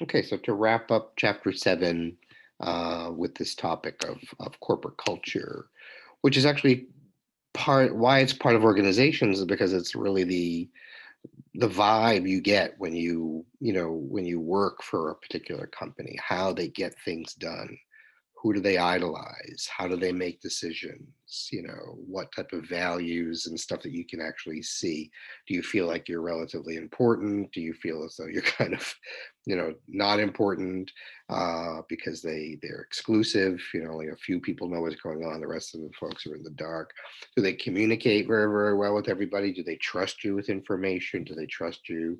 Okay, so to wrap up chapter seven with this topic of corporate culture, which is actually part why it's part of organizations is because it's really the vibe you get when when you work for a particular company, how they get things done, who do they idolize, how do they make decisions, what type of values and stuff that you can actually see. Do you feel like you're relatively important? Do you feel as though you're kind of not important because they're exclusive, only a few people know what's going on, the rest of the folks are in the dark. Do they communicate very, very well with everybody? Do they trust you with information? Do they trust you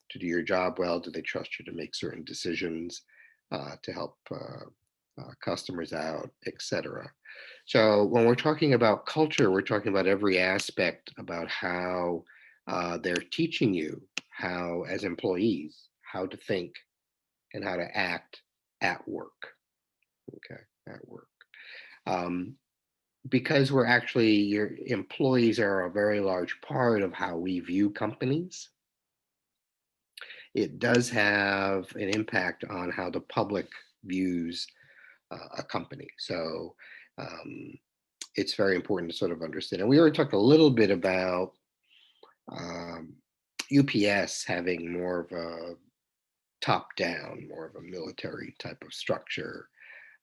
to do your job well? Do they trust you to make certain decisions to help customers out, etc.? So when we're talking about culture, we're talking about every aspect about how they're teaching you how, as employees, how to think and how to act at work. Okay, at work. Um, because we're actually, your employees are a very large part of how we view companies, it does have an impact on how the public views a company. So um, it's very important to sort of understand. And we already talked a little bit about um, UPS having more of a top down, more of a military type of structure.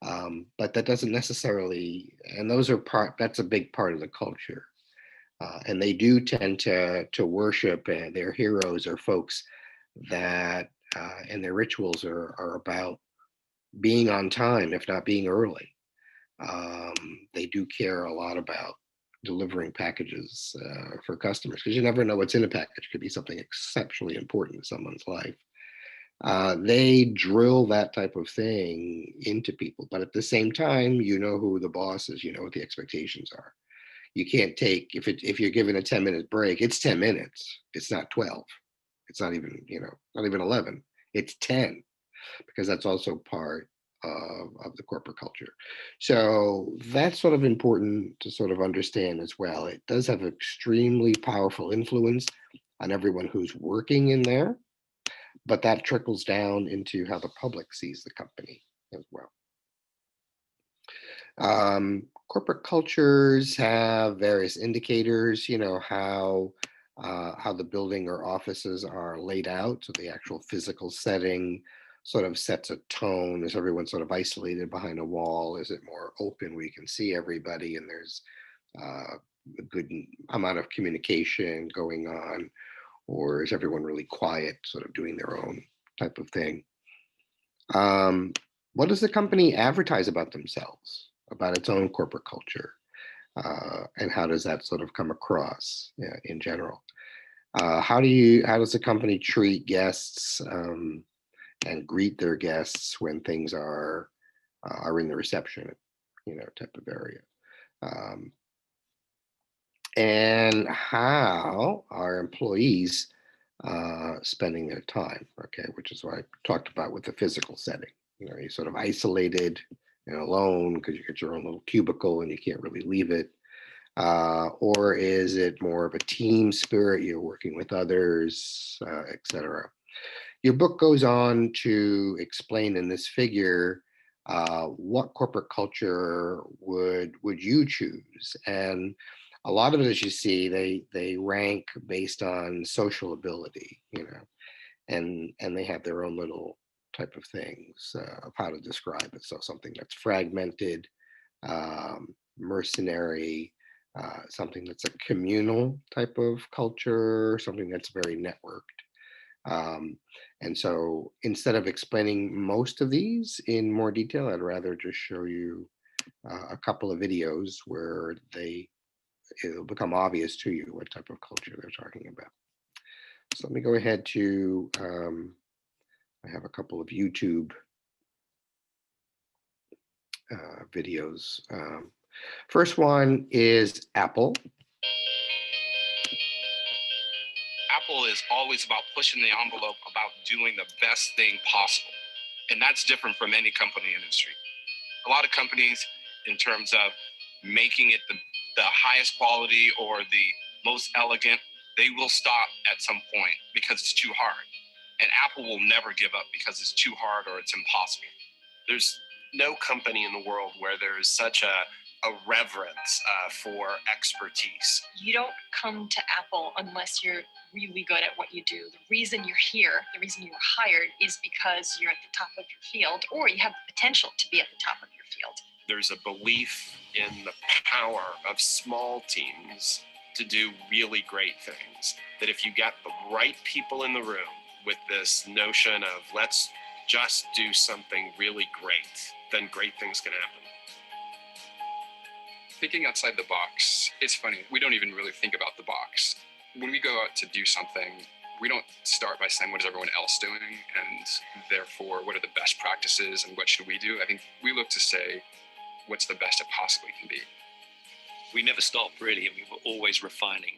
But that doesn't necessarily, and those are that's a big part of the culture. And they do tend to worship, and their heroes are folks that, and their rituals are about being on time, if not being early. They do care a lot about delivering packages for customers because you never know what's in a package. It could be something exceptionally important in someone's life. They drill that type of thing into people, but at the same time, you know who the boss is. You know what the expectations are. You can't take if you're given a 10-minute break, it's 10 minutes. It's not 12. It's not even not even 11. It's 10 because that's also part of the corporate culture. So that's sort of important to sort of understand as well. It does have extremely powerful influence on everyone who's working in there, but that trickles down into how the public sees the company as well. Corporate cultures have various indicators, how the building or offices are laid out. So the actual physical setting sort of sets a tone. Is everyone sort of isolated behind a wall? Is it more open where you can see everybody and there's a good amount of communication going on? Or is everyone really quiet, sort of doing their own type of thing? Um, what does the company advertise about themselves, about its own corporate culture? And how does that sort of come across in general? How does the company treat guests and greet their guests when things are in the reception, type of area? Um, and how are employees spending their time? Okay, which is what I talked about with the physical setting. You're sort of isolated and alone because you get your own little cubicle and you can't really leave it. Or is it more of a team spirit? You're working with others, etc. Your book goes on to explain in this figure what corporate culture would you choose, and a lot of it, as you see, they rank based on social ability, and they have their own little type of things of how to describe it. So something that's fragmented, mercenary, something that's a communal type of culture, something that's very networked. Um, and so instead of explaining most of these in more detail, I'd rather just show you a couple of videos where it'll become obvious to you what type of culture they're talking about. So let me go ahead to, I have a couple of YouTube videos. First one is Apple. Apple is always about pushing the envelope, about doing the best thing possible. And that's different from any company industry. A lot of companies, in terms of making it the highest quality or the most elegant, they will stop at some point because it's too hard. And Apple will never give up because it's too hard or it's impossible. There's no company in the world where there is such a reverence for expertise. You don't come to Apple unless you're really good at what you do. The reason you're here, the reason you were hired, is because you're at the top of your field, or you have the potential to be at the top of your field. There's a belief in the power of small teams to do really great things. That if you get the right people in the room with this notion of let's just do something really great, then great things can happen. Thinking outside the box, it's funny, we don't even really think about the box. When we go out to do something, we don't start by saying what is everyone else doing and therefore what are the best practices and what should we do. I think we look to say what's the best it possibly can be. We never stop really, and we were always refining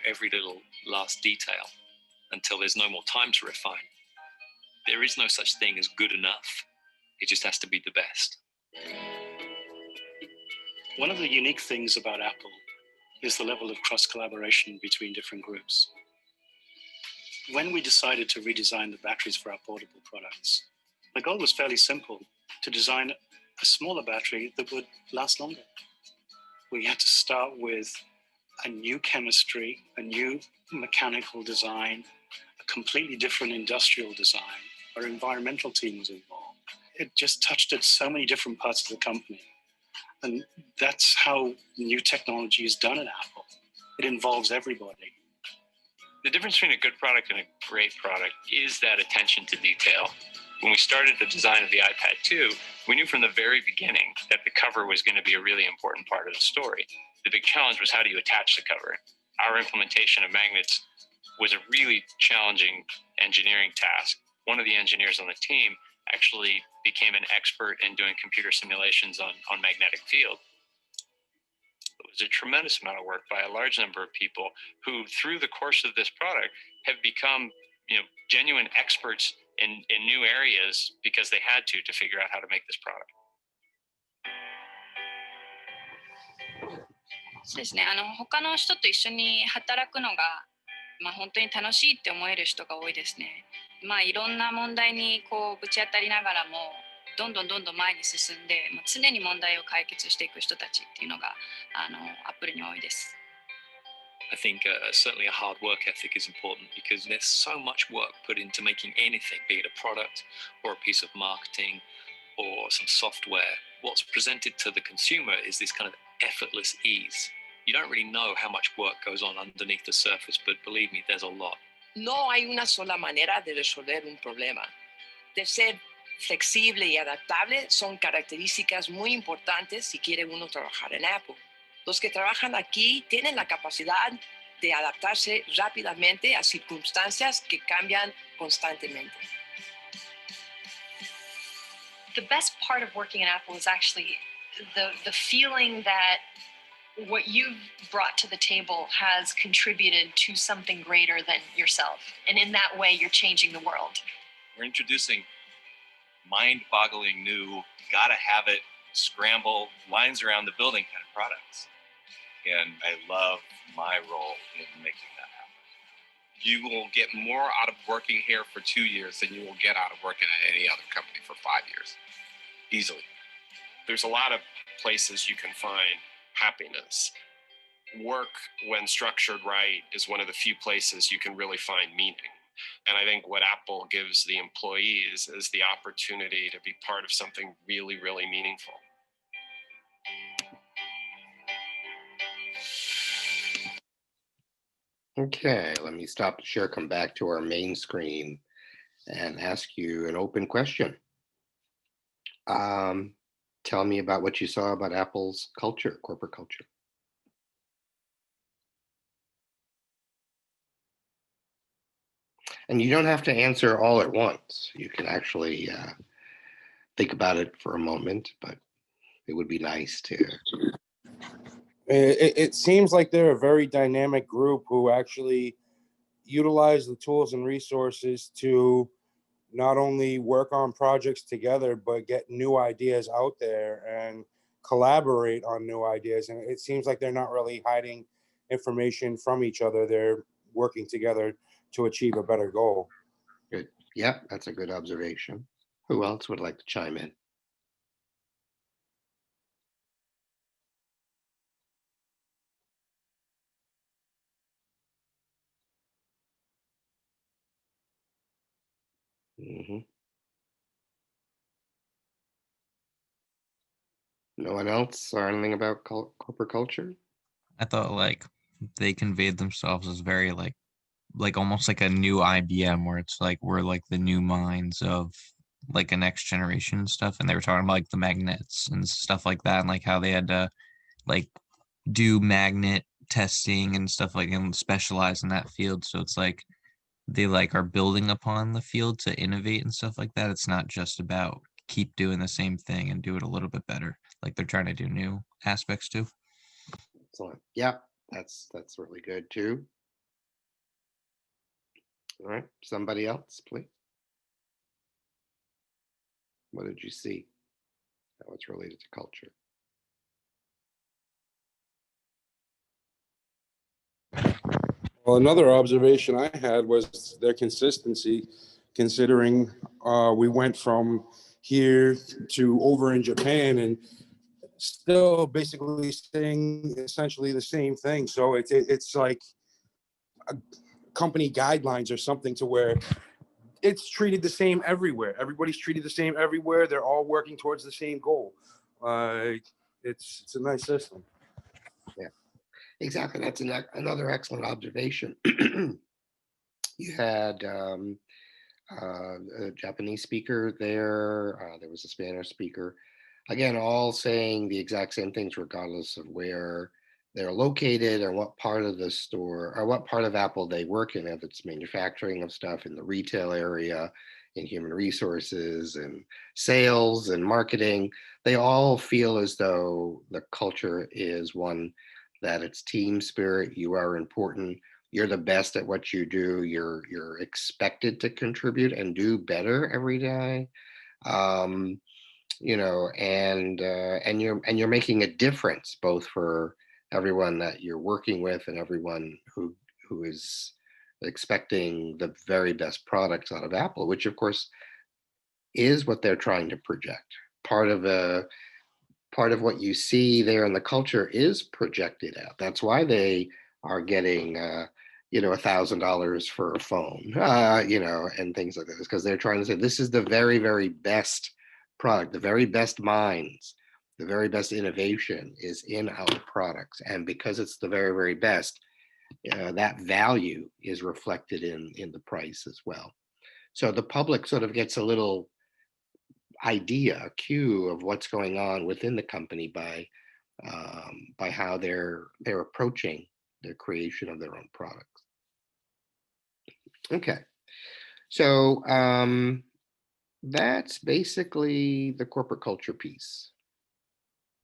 every little last detail until there's no more time to refine. There is no such thing as good enough. It just has to be the best. One of the unique things about Apple is the level of cross-collaboration between different groups. When we decided to redesign the batteries for our portable products, the goal was fairly simple: to design a smaller battery that would last longer. We had to start with a new chemistry, a new mechanical design, a completely different industrial design. Our environmental team was involved. It just touched at so many different parts of the company. And that's how new technology is done at Apple. It involves everybody. The difference between a good product and a great product is that attention to detail. When we started the design of the iPad 2, we knew from the very beginning that the cover was going to be a really important part of the story. The big challenge was, how do you attach the cover? Our implementation of magnets was a really challenging engineering task. One of the engineers on the team actually became an expert in doing computer simulations on magnetic field. It was a tremendous amount of work by a large number of people who, through the course of this product, have become, genuine experts in new areas because they had to figure out how to make this product. そうですね、他の人と一緒に働くのが、本当に楽しいって思える人が多いですね。いろんな問題にぶち当たりながらもどんどん前に進んで、常に問題を解決していく人たちっていうのがアップルに多いです。I think certainly a hard work ethic is important because there's so much work put into making anything, be it a product or a piece of marketing or some software. What's presented to the consumer is this kind of effortless ease. You don't really know how much work goes on underneath the surface, but believe me, there's a lot. No hay una sola manera de resolver un problema. De ser flexible y adaptable son características muy importantes si quiere uno trabajar en Apple. Los que trabajan aquí tienen la capacidad de adaptarse rápidamente a circunstancias que cambian constantemente. The best part of working at Apple is actually the feeling that what you've brought to the table has contributed to something greater than yourself. And in that way, you're changing the world. We're introducing mind-boggling new, gotta have it, scramble, lines around the building kind of products. And I love my role in making that happen. You will get more out of working here for 2 years than you will get out of working at any other company for 5 years. Easily. There's a lot of places you can find happiness. Work, when structured right, is one of the few places you can really find meaning. And I think what Apple gives the employees is the opportunity to be part of something really, really meaningful. Okay, let me stop the share, come back to our main screen and ask you an open question. Tell me about what you saw about Apple's culture, corporate culture. And you don't have to answer all at once. You can actually think about it for a moment, but it would be nice to. It seems like they're a very dynamic group who actually utilize the tools and resources to not only work on projects together, but get new ideas out there and collaborate on new ideas. And it seems like they're not really hiding information from each other. They're working together to achieve a better goal. Yeah, that's a good observation. Who else would like to chime in? Hmm. No one else or anything about corporate culture? I thought like they conveyed themselves as very like almost like a new IBM where it's like we're like the new minds of like a next generation stuff, and they were talking about like the magnets and stuff like that, and like how they had to like do magnet testing and stuff like and specialize in that field. So it's like they like are building upon the field to innovate and stuff like that. It's not just about keep doing the same thing and do it a little bit better. Like they're trying to do new aspects too. Excellent. Yeah, that's really good too. All right, somebody else, please. What did you see? How it's related to culture? Well, another observation I had was their consistency, considering we went from here to over in Japan and still basically saying essentially the same thing. So it's like company guidelines or something to where it's treated the same everywhere. Everybody's treated the same everywhere. They're all working towards the same goal. It's a nice system. Yeah, exactly. That's another excellent observation. You had a Japanese speaker there. There was a Spanish speaker. Again, all saying the exact same things, regardless of where they're located or what part of the store or what part of Apple they work in, if it's manufacturing of stuff in the retail area, in human resources and sales and marketing. They all feel as though the culture is one that it's team spirit. You are important, you're the best at what you do, you're expected to contribute and do better every day. um, and you're making a difference both for everyone that you're working with and everyone who is expecting the very best products out of Apple, which of course is what they're trying to project. part of a Part of what you see there in the culture is projected out. That's why they are getting, $1,000 for a phone, and things like this, because they're trying to say this is the very, very best product, the very best minds, the very best innovation is in our products, and because it's the very, very best, that value is reflected in the price as well. So the public sort of gets a little idea, a cue of what's going on within the company by how they're approaching the creation of their own products. Okay, so that's basically the corporate culture piece.